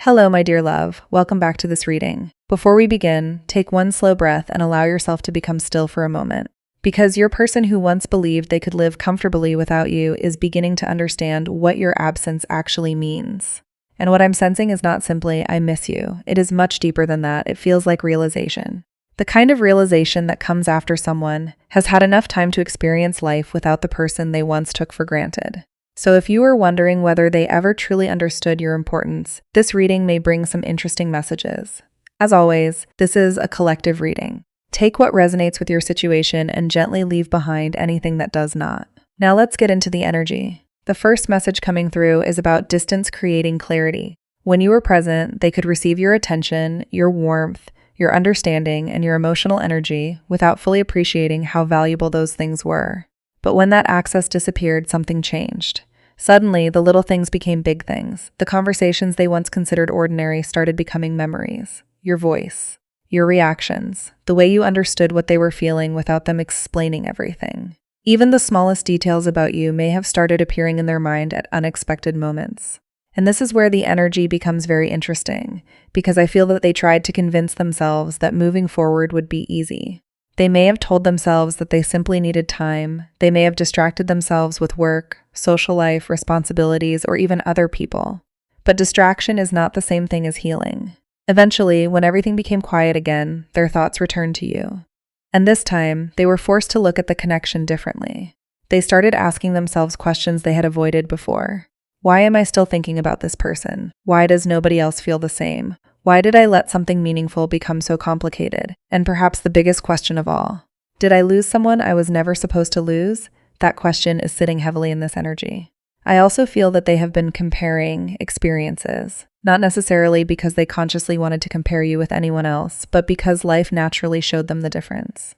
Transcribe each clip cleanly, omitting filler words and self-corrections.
Hello, my dear love. Welcome back to this reading. Before we begin, take one slow breath and allow yourself to become still for a moment. Because your person who once believed they could live comfortably without you is beginning to understand what your absence actually means. And what I'm sensing is not simply, I miss you. It is much deeper than that. It feels like realization. The kind of realization that comes after someone has had enough time to experience life without the person they once took for granted. So if you were wondering whether they ever truly understood your importance, this reading may bring some interesting messages. As always, this is a collective reading. Take what resonates with your situation and gently leave behind anything that does not. Now let's get into the energy. The first message coming through is about distance creating clarity. When you were present, they could receive your attention, your warmth, your understanding, and your emotional energy without fully appreciating how valuable those things were. But when that access disappeared, something changed. Suddenly, the little things became big things. The conversations they once considered ordinary started becoming memories. Your voice, your reactions, the way you understood what they were feeling without them explaining everything. Even the smallest details about you may have started appearing in their mind at unexpected moments. And this is where the energy becomes very interesting, because I feel that they tried to convince themselves that moving forward would be easy. They may have told themselves that they simply needed time. They may have distracted themselves with work, social life, responsibilities, or even other people. But distraction is not the same thing as healing. Eventually, when everything became quiet again, their thoughts returned to you. And this time, they were forced to look at the connection differently. They started asking themselves questions they had avoided before. Why am I still thinking about this person? Why does nobody else feel the same? Why did I let something meaningful become so complicated? And perhaps the biggest question of all, did I lose someone I was never supposed to lose? That question is sitting heavily in this energy. I also feel that they have been comparing experiences, not necessarily because they consciously wanted to compare you with anyone else, but because life naturally showed them the difference.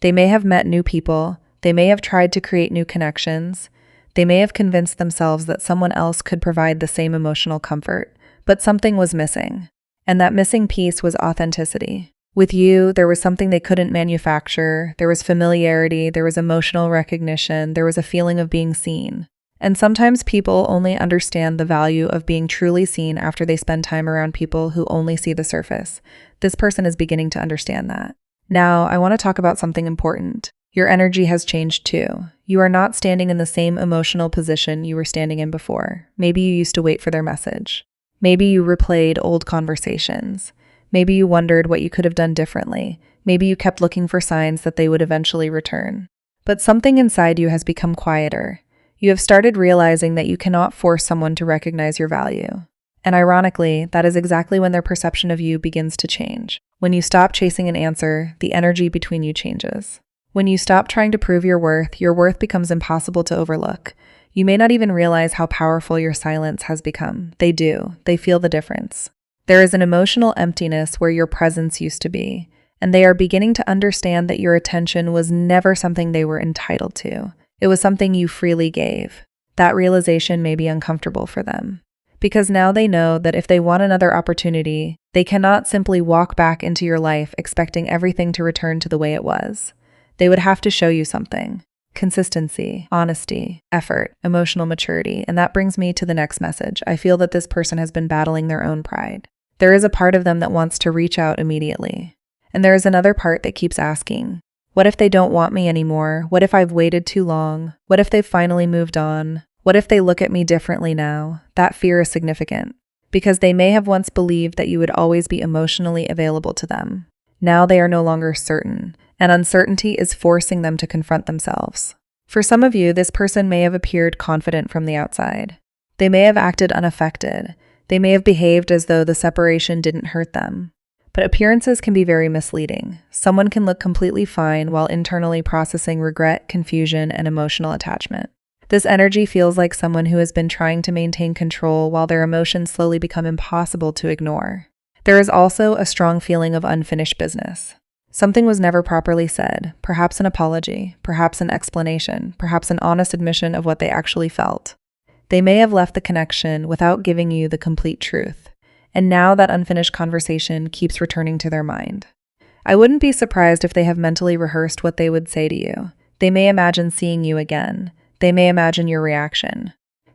They may have met new people, they may have tried to create new connections, they may have convinced themselves that someone else could provide the same emotional comfort, but something was missing. And that missing piece was authenticity. With you, there was something they couldn't manufacture, there was familiarity, there was emotional recognition, there was a feeling of being seen. And sometimes people only understand the value of being truly seen after they spend time around people who only see the surface. This person is beginning to understand that. Now, I want to talk about something important. Your energy has changed too. You are not standing in the same emotional position you were standing in before. Maybe you used to wait for their message. Maybe you replayed old conversations. Maybe you wondered what you could have done differently. Maybe you kept looking for signs that they would eventually return. But something inside you has become quieter. You have started realizing that you cannot force someone to recognize your value. And ironically, that is exactly when their perception of you begins to change. When you stop chasing an answer, the energy between you changes. When you stop trying to prove your worth becomes impossible to overlook. You may not even realize how powerful your silence has become. They do. They feel the difference. There is an emotional emptiness where your presence used to be, and they are beginning to understand that your attention was never something they were entitled to. It was something you freely gave. That realization may be uncomfortable for them, because now they know that if they want another opportunity, they cannot simply walk back into your life expecting everything to return to the way it was. They would have to show you something. Consistency, honesty, effort, emotional maturity, and that brings me to the next message. I feel that this person has been battling their own pride. There is a part of them that wants to reach out immediately. And there is another part that keeps asking, what if they don't want me anymore? What if I've waited too long? What if they've finally moved on? What if they look at me differently now? That fear is significant, because they may have once believed that you would always be emotionally available to them. Now they are no longer certain, and uncertainty is forcing them to confront themselves. For some of you, this person may have appeared confident from the outside. They may have acted unaffected. They may have behaved as though the separation didn't hurt them. But appearances can be very misleading. Someone can look completely fine while internally processing regret, confusion, and emotional attachment. This energy feels like someone who has been trying to maintain control while their emotions slowly become impossible to ignore. There is also a strong feeling of unfinished business. Something was never properly said, perhaps an apology, perhaps an explanation, perhaps an honest admission of what they actually felt. They may have left the connection without giving you the complete truth, and now that unfinished conversation keeps returning to their mind. I wouldn't be surprised if they have mentally rehearsed what they would say to you. They may imagine seeing you again. They may imagine your reaction.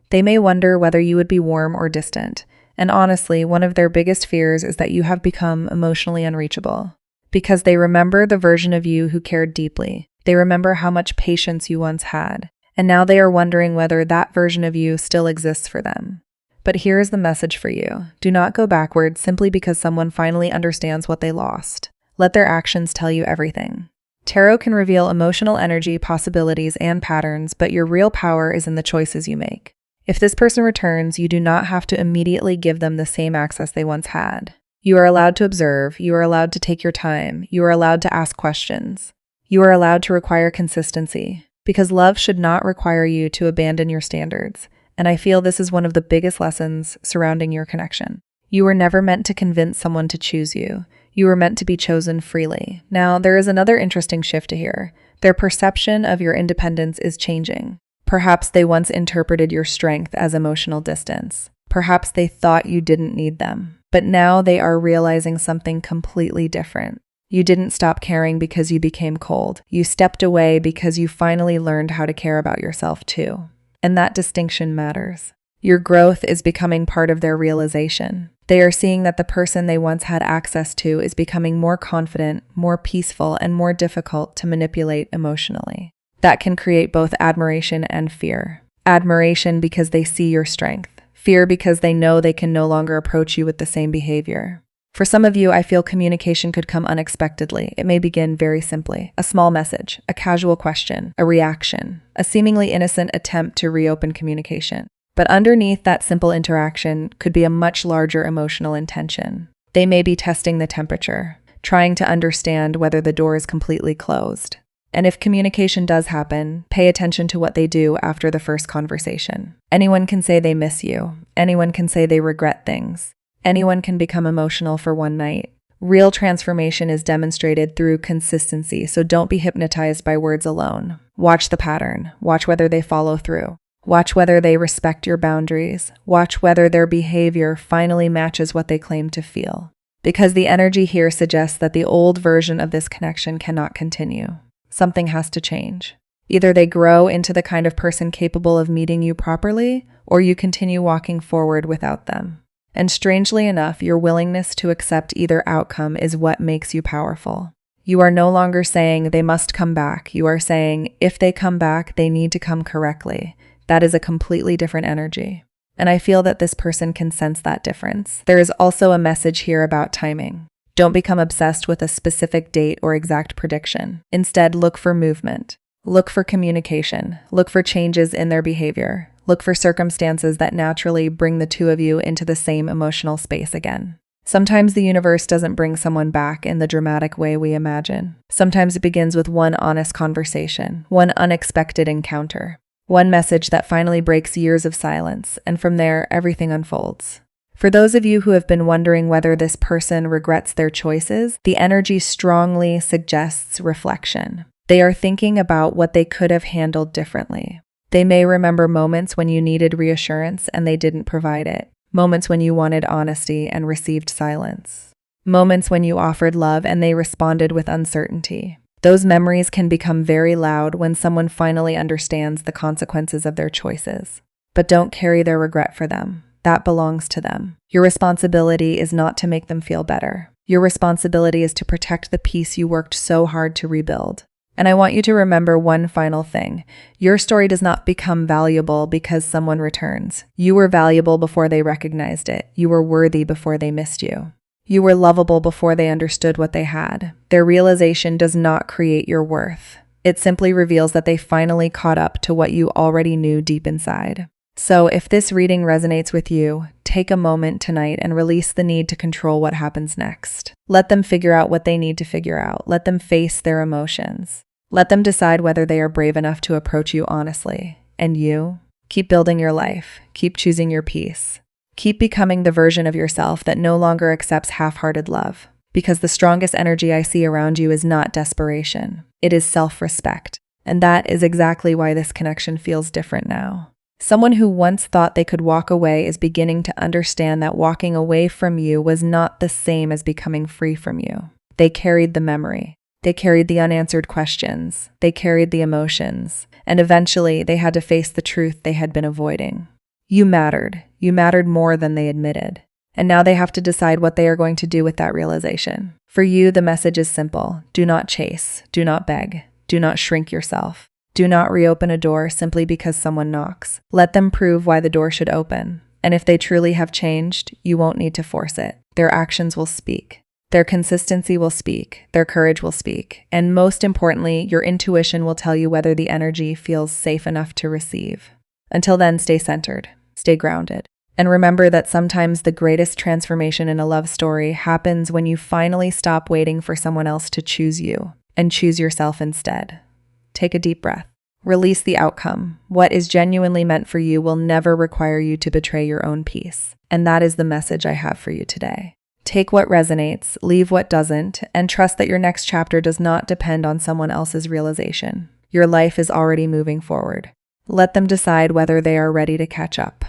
They may wonder whether you would be warm or distant, And honestly, one of their biggest fears is that you have become emotionally unreachable. Because they remember the version of you who cared deeply. They remember how much patience you once had. And now they are wondering whether that version of you still exists for them. But here is the message for you. Do not go backwards simply because someone finally understands what they lost. Let their actions tell you everything. Tarot can reveal emotional energy, possibilities, and patterns, but your real power is in the choices you make. If this person returns, you do not have to immediately give them the same access they once had. You are allowed to observe. You are allowed to take your time. You are allowed to ask questions. You are allowed to require consistency, because love should not require you to abandon your standards. And I feel this is one of the biggest lessons surrounding your connection. You were never meant to convince someone to choose you. You were meant to be chosen freely. Now, there is another interesting shift here. Their perception of your independence is changing. Perhaps they once interpreted your strength as emotional distance. Perhaps they thought you didn't need them. But now they are realizing something completely different. You didn't stop caring because you became cold. You stepped away because you finally learned how to care about yourself too. And that distinction matters. Your growth is becoming part of their realization. They are seeing that the person they once had access to is becoming more confident, more peaceful, and more difficult to manipulate emotionally. That can create both admiration and fear. Admiration because they see your strength. Fear because they know they can no longer approach you with the same behavior. For some of you, I feel communication could come unexpectedly. It may begin very simply. A small message, a casual question, a reaction, a seemingly innocent attempt to reopen communication. But underneath that simple interaction could be a much larger emotional intention. They may be testing the temperature, trying to understand whether the door is completely closed. And if communication does happen, pay attention to what they do after the first conversation. Anyone can say they miss you. Anyone can say they regret things. Anyone can become emotional for one night. Real transformation is demonstrated through consistency, so don't be hypnotized by words alone. Watch the pattern. Watch whether they follow through. Watch whether they respect your boundaries. Watch whether their behavior finally matches what they claim to feel. Because the energy here suggests that the old version of this connection cannot continue. Something has to change. Either they grow into the kind of person capable of meeting you properly, or you continue walking forward without them. And strangely enough, your willingness to accept either outcome is what makes you powerful. You are no longer saying they must come back. You are saying if they come back, they need to come correctly. That is a completely different energy. And I feel that this person can sense that difference. There is also a message here about timing. Don't become obsessed with a specific date or exact prediction. Instead, look for movement. Look for communication. Look for changes in their behavior. Look for circumstances that naturally bring the two of you into the same emotional space again. Sometimes the universe doesn't bring someone back in the dramatic way we imagine. Sometimes it begins with one honest conversation, one unexpected encounter, one message that finally breaks years of silence, and from there, everything unfolds. For those of you who have been wondering whether this person regrets their choices, the energy strongly suggests reflection. They are thinking about what they could have handled differently. They may remember moments when you needed reassurance and they didn't provide it. Moments when you wanted honesty and received silence. Moments when you offered love and they responded with uncertainty. Those memories can become very loud when someone finally understands the consequences of their choices. But don't carry their regret for them. That belongs to them. Your responsibility is not to make them feel better. Your responsibility is to protect the peace you worked so hard to rebuild. And I want you to remember one final thing. Your story does not become valuable because someone returns. You were valuable before they recognized it. You were worthy before they missed you. You were lovable before they understood what they had. Their realization does not create your worth. It simply reveals that they finally caught up to what you already knew deep inside. So if this reading resonates with you, take a moment tonight and release the need to control what happens next. Let them figure out what they need to figure out. Let them face their emotions. Let them decide whether they are brave enough to approach you honestly. And you, keep building your life. Keep choosing your peace. Keep becoming the version of yourself that no longer accepts half-hearted love. Because the strongest energy I see around you is not desperation. It is self-respect. And that is exactly why this connection feels different now. Someone who once thought they could walk away is beginning to understand that walking away from you was not the same as becoming free from you. They carried the memory. They carried the unanswered questions. They carried the emotions. And eventually, they had to face the truth they had been avoiding. You mattered. You mattered more than they admitted. And now they have to decide what they are going to do with that realization. For you, the message is simple. Do not chase. Do not beg. Do not shrink yourself. Do not reopen a door simply because someone knocks. Let them prove why the door should open. And if they truly have changed, you won't need to force it. Their actions will speak. Their consistency will speak. Their courage will speak. And most importantly, your intuition will tell you whether the energy feels safe enough to receive. Until then, stay centered. Stay grounded. And remember that sometimes the greatest transformation in a love story happens when you finally stop waiting for someone else to choose you and choose yourself instead. Take a deep breath. Release the outcome. What is genuinely meant for you will never require you to betray your own peace. And that is the message I have for you today. Take what resonates, leave what doesn't, and trust that your next chapter does not depend on someone else's realization. Your life is already moving forward. Let them decide whether they are ready to catch up.